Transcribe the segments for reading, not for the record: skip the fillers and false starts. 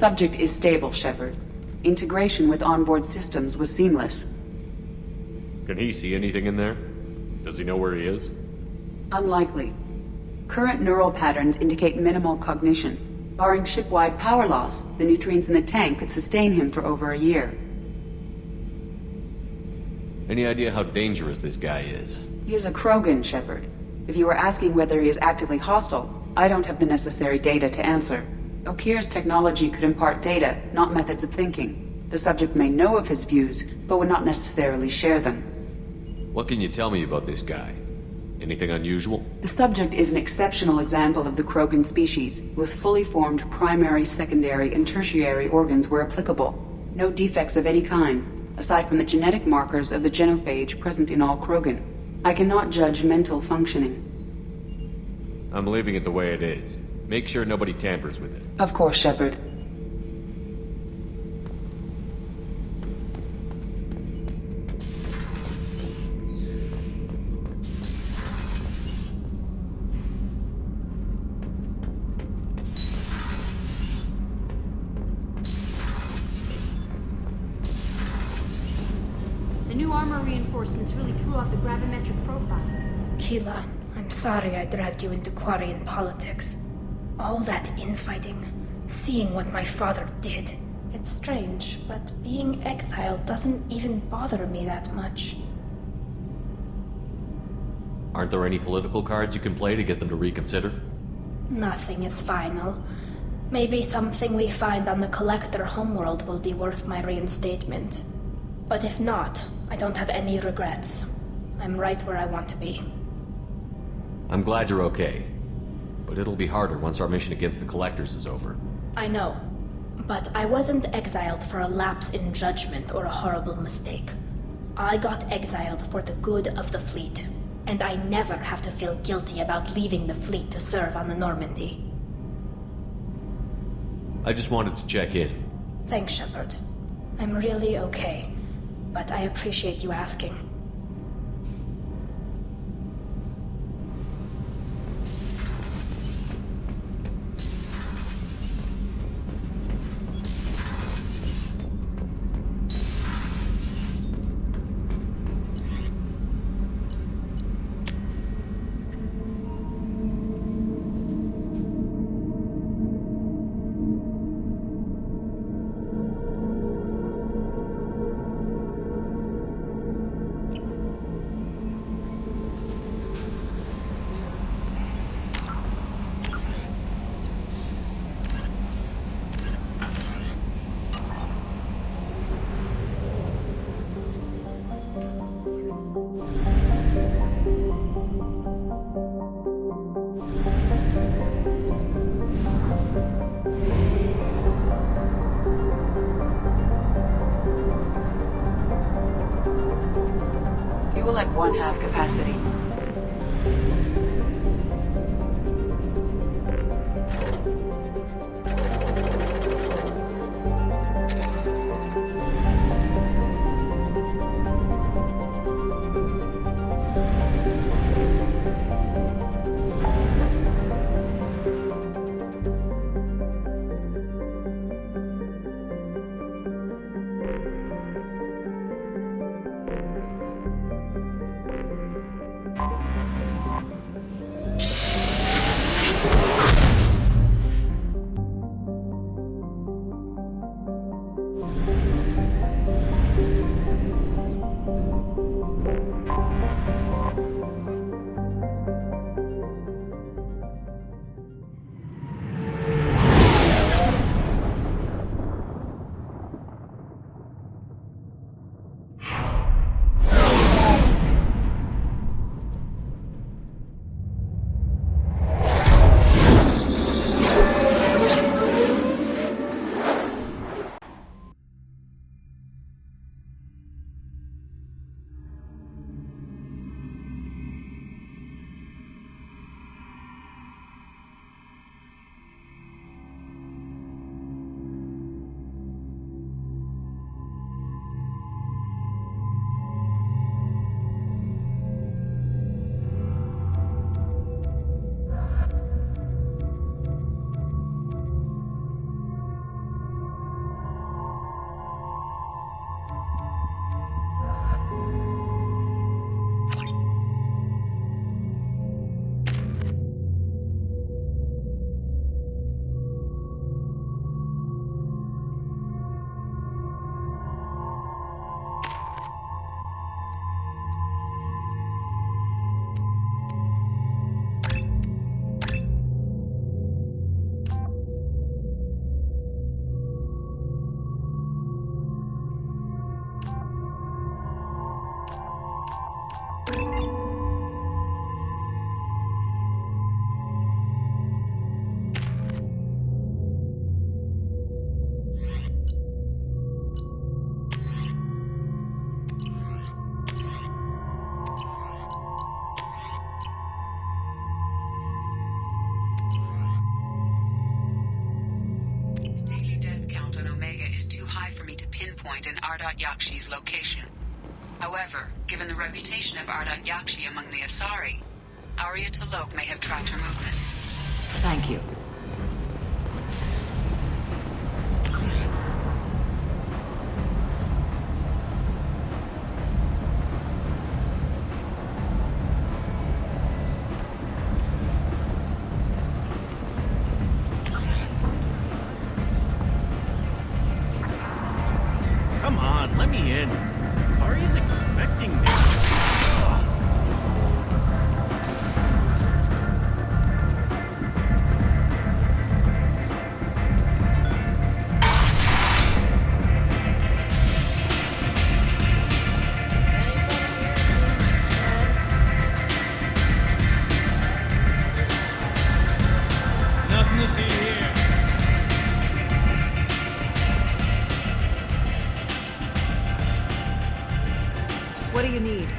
subject is stable, Shepard. Integration with onboard systems was seamless. Can he see anything in there? Does he know where he is? Unlikely. Current neural patterns indicate minimal cognition. Barring ship-wide power loss, the nutrients in the tank could sustain him for over a year. Any idea how dangerous this guy is? He is a Krogan, Shepard. If you were asking whether he is actively hostile, I don't have the necessary data to answer. Okir's technology could impart data, not methods of thinking. The subject may know of his views, but would not necessarily share them. What can you tell me about this guy? Anything unusual? The subject is an exceptional example of the Krogan species, with fully formed primary, secondary, and tertiary organs where applicable. No defects of any kind, aside from the genetic markers of the genophage present in all Krogan. I cannot judge mental functioning. I'm leaving it the way it is. Make sure nobody tampers with it. Of course, Shepard. The new armor reinforcements really threw off the gravimetric profile. Keela, I'm sorry I dragged you into Quarian politics. All that infighting, seeing what my father did. It's strange, but being exiled doesn't even bother me that much. Aren't there any political cards you can play to get them to reconsider? Nothing is final. Maybe something we find on the Collector homeworld will be worth my reinstatement. But if not, I don't have any regrets. I'm right where I want to be. I'm glad you're okay. But it'll be harder once our mission against the Collectors is over. I know. But I wasn't exiled for a lapse in judgment or a horrible mistake. I got exiled for the good of the fleet. And I never have to feel guilty about leaving the fleet to serve on the Normandy. I just wanted to check in. Thanks, Shepard. I'm really okay. But I appreciate you asking. Fuel at 1/2 capacity. for me to pinpoint an Ardat Yakshi's location. However, given the reputation of Ardat Yakshi among the Asari, Arya T'Loak may have tracked her movements. Thank you. Come on, let me in. Ari's expecting me. Nothing to see here. What do you need?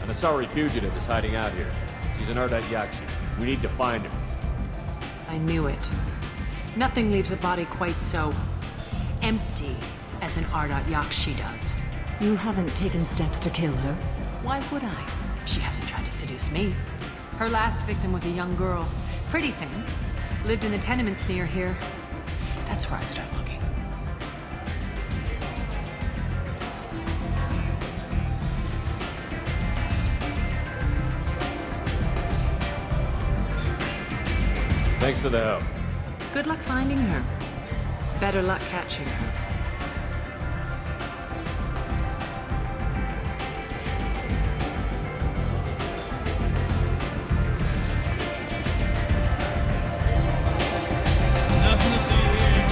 An Asari fugitive is hiding out here. She's an Ardat Yakshi. We need to find her. I knew it. Nothing leaves a body quite so empty as an Ardat Yakshi does. You haven't taken steps to kill her? Why would I? She hasn't tried to seduce me. Her last victim was a young girl. Pretty thing. Lived in the tenements near here. That's where I'd start looking. Thanks for the help. Good luck finding her. Better luck catching her. Nothing to see here.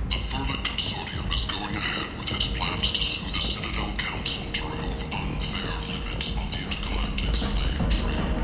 The Verna Consortium is going ahead with its plans to sue the Citadel Council to remove unfair limits on the intergalactic slave trade.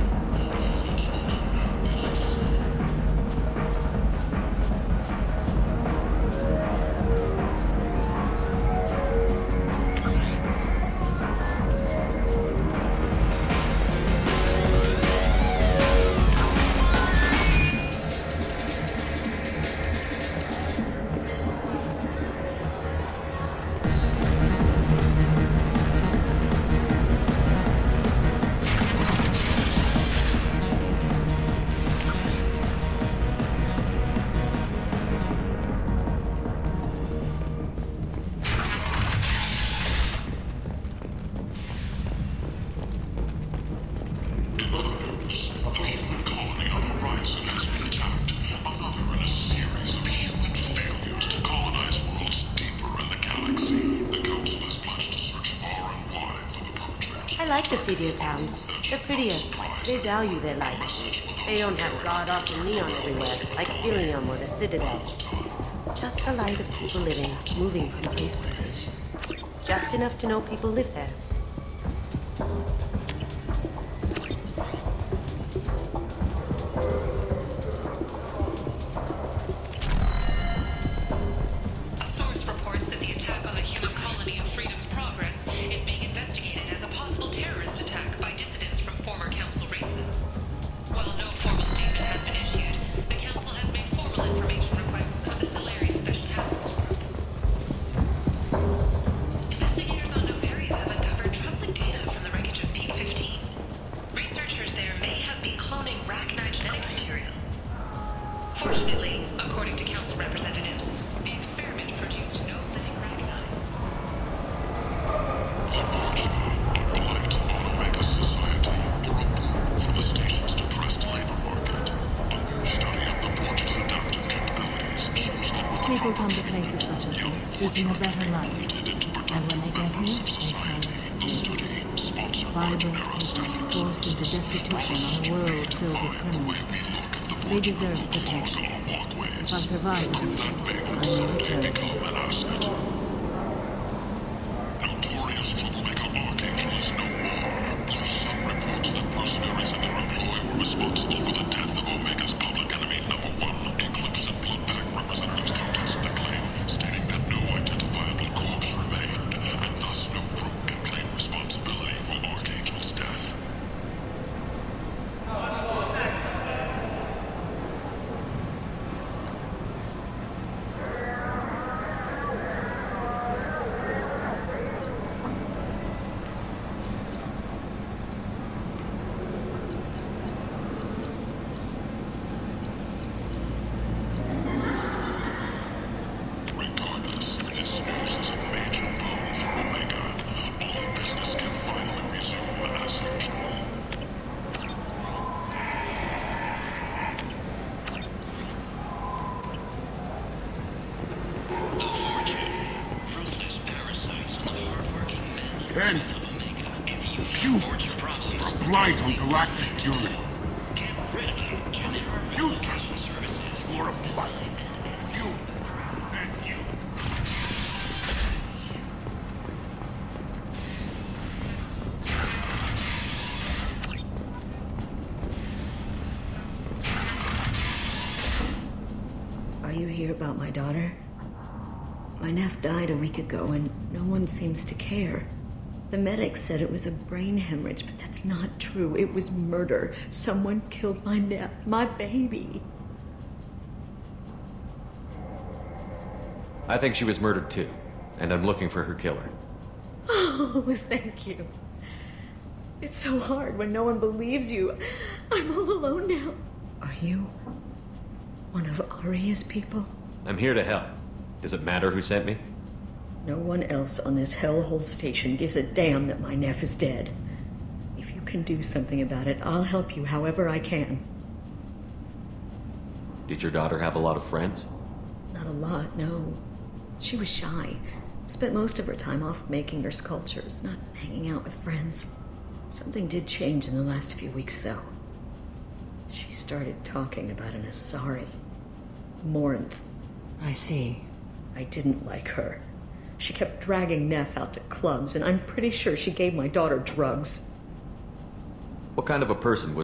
In other news, a human colony on Horizon has been attacked. Another in a series of human failures to colonize worlds deeper in the galaxy. The Council has pledged to search far and wide for the project. I like the seedier towns. They're prettier. They value their lights. They don't have god-awful neon everywhere, like Ilium or the Citadel. Just the light of people living, moving from place to place. Just enough to know people live there. A source reports that the attack on the human colony of Freedom's Progress is being investigated as a possible terrorist attack by dissidents from former Council races. While no formal statement has been issued, the Council has made formal information requests of the Solarian Special Tasks Group. Investigators on Novaria have uncovered troubling data from the wreckage of Peak-15. Researchers there may have been cloning Rachni genetic material. Fortunately, according to Council representatives, the experiment produced no living Rachni. Unfortunately, blight on Omega society, you're a boon for the station's depressed labor market. A new study of the Forge's adaptive capabilities shows that People come to places such as this seeking a better life. And when they get here, they find this vibrant people forced into destitution on a world filled with criminals. They deserve protection. If I survive the mission, I may return. light on galactic purity. You, sir, you are a blight. You and you. Are you here about my daughter? My nephew died a week ago and no one seems to care. The medics said it was a brain hemorrhage, but that's not true. It was murder. Someone killed my nephew, my baby. I think she was murdered too, and I'm looking for her killer. Oh, thank you. It's so hard when no one believes you. I'm all alone now. Are you one of Aria's people? I'm here to help. Does it matter who sent me? No one else on this hellhole station gives a damn that my nephew is dead. If you can do something about it, I'll help you however I can. Did your daughter have a lot of friends? Not a lot, no. She was shy. Spent most of her time off making her sculptures, not hanging out with friends. Something did change in the last few weeks, though. She started talking about an Asari. Morinth. I see. I didn't like her. She kept dragging Neff out to clubs, and I'm pretty sure she gave my daughter drugs. What kind of a person was